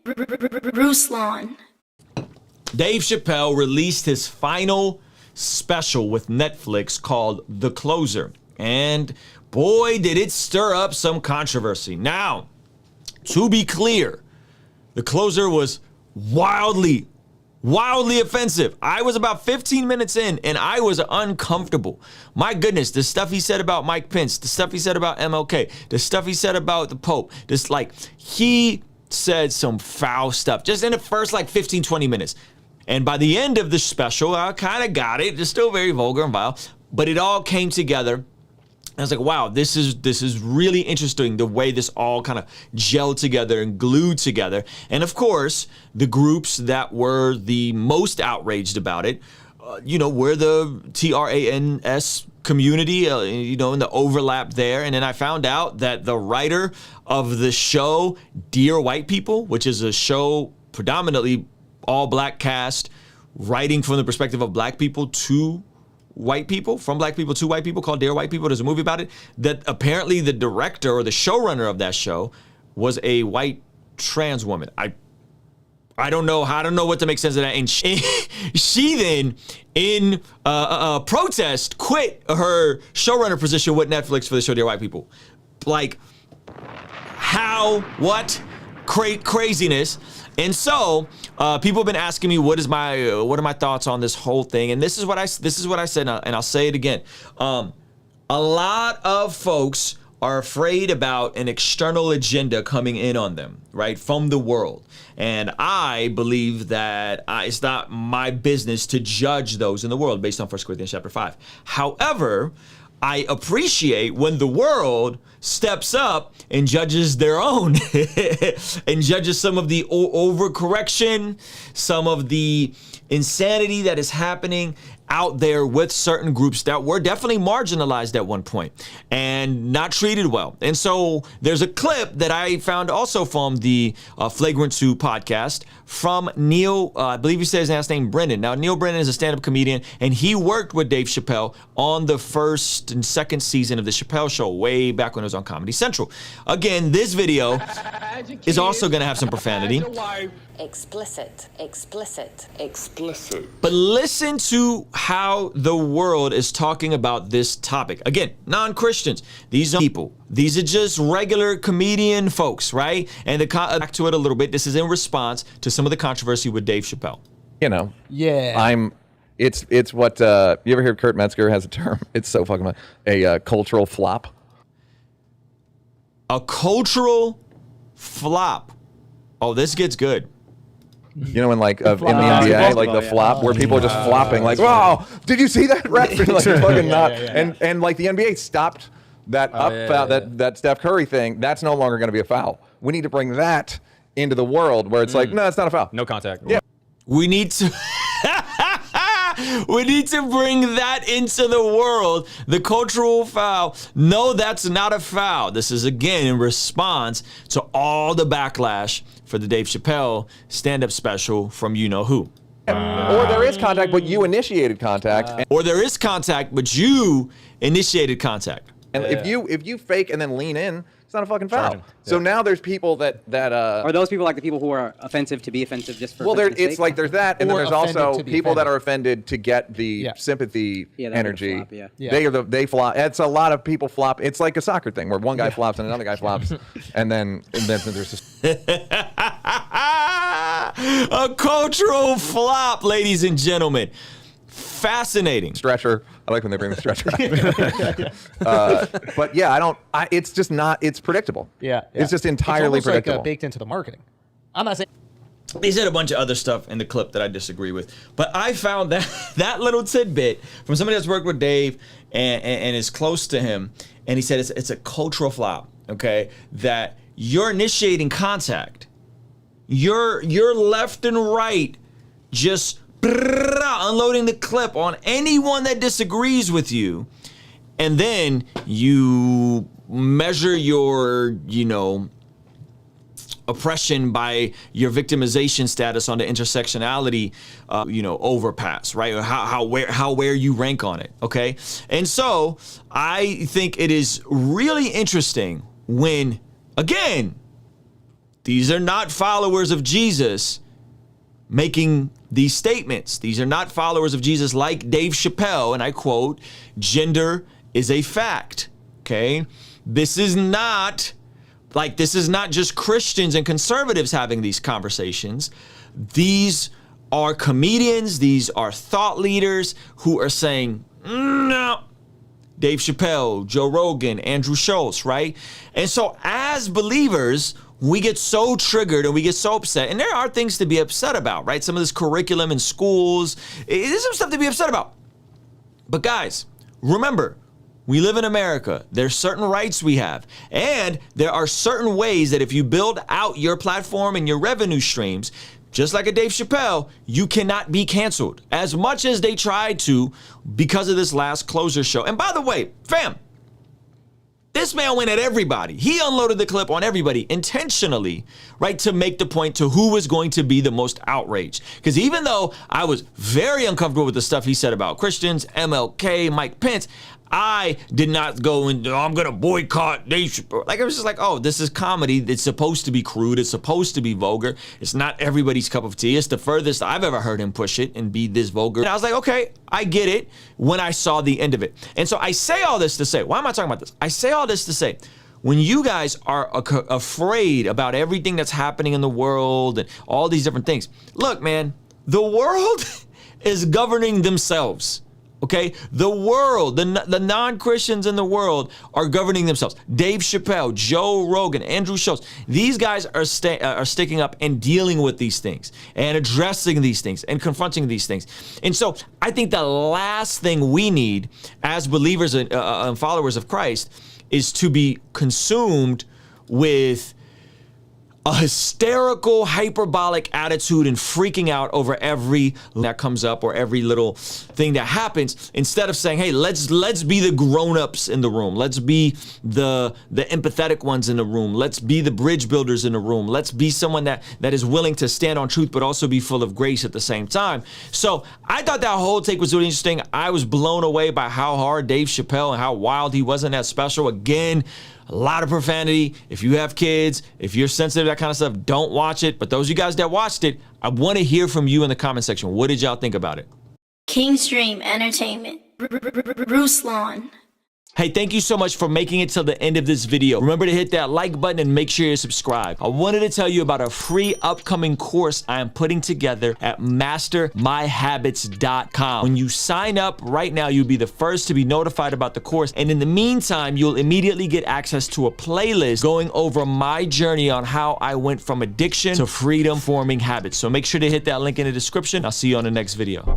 Ruslan. Dave Chappelle released his final special with Netflix called The Closer. And boy, did it stir up some controversy. Now, to be clear, The Closer was wildly offensive. I was about 15 minutes in and I was uncomfortable. My goodness, the stuff he said about Mike Pence, the stuff he said about MLK, the stuff he said about the Pope, he said some foul stuff just in the first 15, 20 minutes. And by the end of the special, I kind of got it. It's still very vulgar and vile, but it all came together. I was like, wow, this is really interesting, the way this all kind of gelled together and glued together. And of course, the groups that were the most outraged about it, were the trans community, in the overlap there. And then I found out that the writer of the show, Dear White People, which is a show predominantly all black cast, writing from the perspective of black people to white people, from black people to white people, called Dear White People. There's a movie about it, that apparently the director or the showrunner of that show was a white trans woman. I don't know what to make sense of that. And she then, in protest, quit her showrunner position with Netflix for the show Dear White People. How? What? Craziness. And so people have been asking me what are my thoughts on this whole thing, and this is what I said, and I'll say it again. A lot of folks are afraid about an external agenda coming in on them, right, from the world. And I believe that it's not my business to judge those in the world based on 1 Corinthians chapter 5. However, I appreciate when the world steps up and judges their own and judges some of the overcorrection, some of the insanity that is happening out there with certain groups that were definitely marginalized at one point and not treated well. And so there's a clip that I found also from the Flagrant 2 podcast from Neil, I believe he said his last name, Brennan. Now, Neil Brennan is a stand-up comedian, and he worked with Dave Chappelle on the first and second season of the Chappelle Show way back when it was on Comedy Central. Again, this video is also going to have some profanity. Explicit. But listen to how the world is talking about this topic. Again, non-Christians. These are people. These are just regular comedian folks, right? And back to it a little bit. This is in response to some of the controversy with Dave Chappelle. Yeah. It's what, you ever hear Kurt Metzger has a term? It's so fucking funny. A cultural flop. A cultural flop. Oh, this gets good. You know, in in the NBA, the flop, where people are just flopping, wow, did you see that, ref? Fucking not. And the NBA stopped that foul, that Steph Curry thing. That's no longer going to be a foul. We need to bring that into the world where it's no, it's not a foul. No contact. Yeah. We need to bring that into the world. The cultural foul. No, that's not a foul. This is, again, in response to all the backlash for the Dave Chappelle stand-up special from you-know-who. Or there is contact, but you initiated contact. Or there is contact, but you initiated contact. And if you fake and then lean in, it's not a fucking foul. So now there's people that are those people like the people who are offensive to be offensive just for it's sake? there's that, and then there's also people that are offended to get the sympathy energy. Flop, They flop. It's a lot of people flop. It's like a soccer thing where one guy flops and another guy flops, and then there's just a cultural flop, ladies and gentlemen. Fascinating. Stretcher. I like when they bring the stretcher. But yeah, it's just not, it's predictable. Yeah. It's just entirely it's predictable. Like baked into the marketing. I'm not saying. They said a bunch of other stuff in the clip that I disagree with, but I found that little tidbit from somebody that's worked with Dave and is close to him, and he said it's a cultural flop, okay, that you're initiating contact. You're left and right just unloading the clip on anyone that disagrees with you, and then you measure your, oppression by your victimization status on the intersectionality, overpass, right? Or where you rank on it, okay? And so I think it is really interesting when, again, These are not followers of Jesus making these statements. These are not followers of Jesus like Dave Chappelle, and I quote, "Gender is a fact." Okay? This is not just Christians and conservatives having these conversations. These are comedians, these are thought leaders who are saying, no. Dave Chappelle, Joe Rogan, Andrew Schultz, right? And so as believers, we get so triggered and we get so upset, and there are things to be upset about, right? Some of this curriculum in schools, there's some stuff to be upset about. But guys, remember, we live in America. There's certain rights we have, and there are certain ways that if you build out your platform and your revenue streams, just like a Dave Chappelle, you cannot be canceled as much as they tried to because of this last Closer show. And by the way, fam, this man went at everybody. He unloaded the clip on everybody intentionally, right, to make the point to who was going to be the most outraged. Because even though I was very uncomfortable with the stuff he said about Christians, MLK, Mike Pence, I did not go and I'm going to boycott Dave Chappelle. Like, I was just like, oh, this is comedy. It's supposed to be crude. It's supposed to be vulgar. It's not everybody's cup of tea. It's the furthest I've ever heard him push it and be this vulgar. And I was like, okay, I get it when I saw the end of it. And so I say all this to say, why am I talking about this? I say all this to say, when you guys are afraid about everything that's happening in the world and all these different things, look, man, the world is governing themselves. Okay, the world, the non-Christians in the world are governing themselves. Dave Chappelle, Joe Rogan, Andrew Schultz, these guys are sticking up and dealing with these things and addressing these things and confronting these things. And so I think the last thing we need as believers and followers of Christ is to be consumed with a hysterical, hyperbolic attitude and freaking out over every that comes up or every little thing that happens, instead of saying, hey, let's be the grown-ups in the room. Let's be the empathetic ones in the room. Let's be the bridge builders in the room. Let's be someone that is willing to stand on truth but also be full of grace at the same time. So I thought that whole take was really interesting. I was blown away by how hard Dave Chappelle and how wild he wasn't that special. Again, a lot of profanity. If you have kids, if you're sensitive to that kind of stuff, don't watch it. But those of you guys that watched it, I want to hear from you in the comment section. What did y'all think about it? Kingstream Entertainment, Ruslan. Hey, thank you so much for making it till the end of this video. Remember to hit that like button and make sure you're subscribed. I wanted to tell you about a free upcoming course I am putting together at mastermyhabits.com. When you sign up right now, you'll be the first to be notified about the course. And in the meantime, you'll immediately get access to a playlist going over my journey on how I went from addiction to freedom forming habits. So make sure to hit that link in the description. I'll see you on the next video.